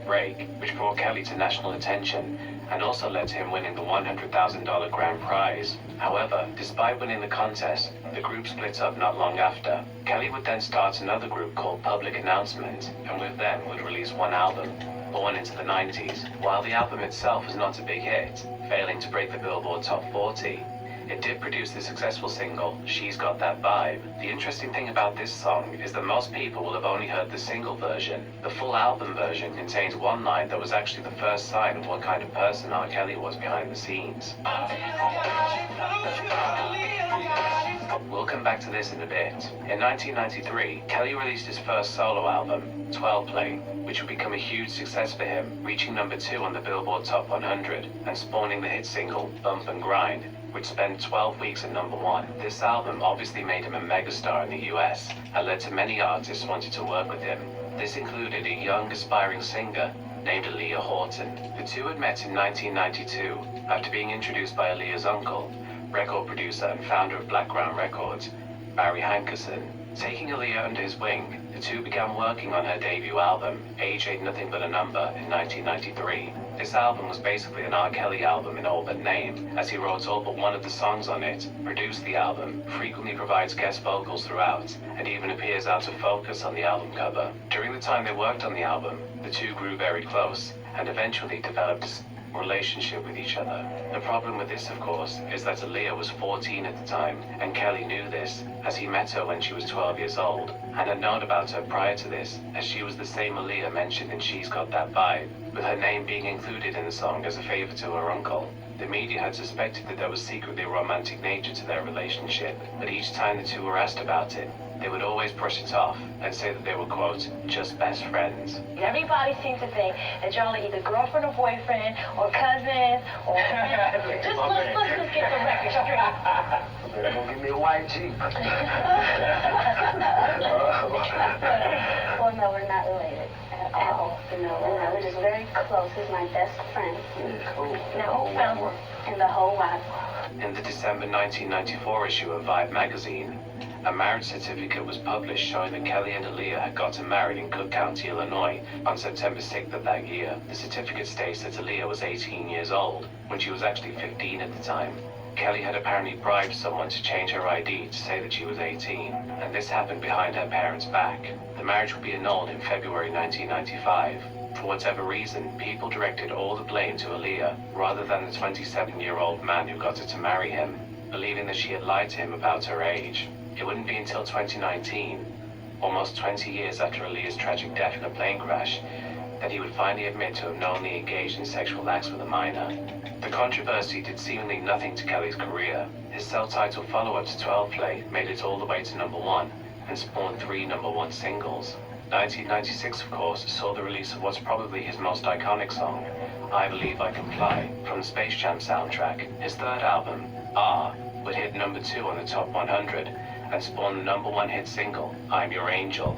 break, which brought Kelly to national attention and also led to him winning the $100,000 grand prize. However, despite winning the contest, the group split up not long after. Kelly would then start another group called Public Announcement, and with them would release one album, born into the 90s. While the album itself was not a big hit, failing to break the Billboard Top 40, it did produce the successful single, She's Got That Vibe. The interesting thing about this song is that most people will have only heard the single version. The full album version contains one line that was actually the first sign of what kind of person R. Kelly was behind the scenes. We'll come back to this in a bit. In 1993, Kelly released his first solo album, 12 Play, which would become a huge success for him, reaching number 2 on the Billboard Top 100 and spawning the hit single, Bump and Grind, which spent 12 weeks at number 1. This album obviously made him a megastar in the US and led to many artists wanting to work with him. This included a young aspiring singer named Aaliyah Horton. The two had met in 1992 after being introduced by Aaliyah's uncle, record producer and founder of Blackground Records, Barry Hankerson. Taking Aaliyah under his wing, the two began working on her debut album, Age Ain't Nothing But a Number, in 1993. This album was basically an R. Kelly album in all but name, as he wrote all but one of the songs on it, produced the album, frequently provides guest vocals throughout, and even appears out of focus on the album cover. During the time they worked on the album, the two grew very close, and eventually developed a relationship with each other. The problem with this, of course, is that Aaliyah was 14 at the time, and Kelly knew this, as he met her when she was 12 years old, and had known about her prior to this, as she was the same Aaliyah mentioned in She's Got That Vibe, with her name being included in the song as a favor to her uncle. The media had suspected that there was secretly a romantic nature to their relationship, but each time the two were asked about it, they would always brush it off and say that they were, quote, just best friends. Everybody seems to think that y'all are either girlfriend or boyfriend, or cousins, or let's get the record straight. Better go give me a white Jeep. Well, no, we're not related at all. No, we're just very close. He's my best friend. Cool. No, in the whole wide world. In the December 1994 issue of Vibe magazine, a marriage certificate was published showing that Kelly and Aaliyah had gotten married in Cook County, Illinois, on September 6th of that year. The certificate states that Aaliyah was 18 years old, when she was actually 15 at the time. Kelly had apparently bribed someone to change her ID to say that she was 18, and this happened behind her parents' back. The marriage would be annulled in February 1995. For whatever reason, people directed all the blame to Aaliyah, rather than the 27-year-old man who got her to marry him, believing that she had lied to him about her age. It wouldn't be until 2019, almost 20 years after Aaliyah's tragic death in a plane crash, that he would finally admit to have knowingly engaged in sexual acts with a minor. The controversy did seemingly nothing to Kelly's career. His self-titled follow-up to 12 Play made it all the way to number 1 and spawned 3 number 1 singles. 1996, of course, saw the release of what's probably his most iconic song, I Believe I Can Fly, from the Space Jam soundtrack. His third album, R, would hit number 2 on the Top 100 and spawned the number 1 hit single, I'm Your Angel.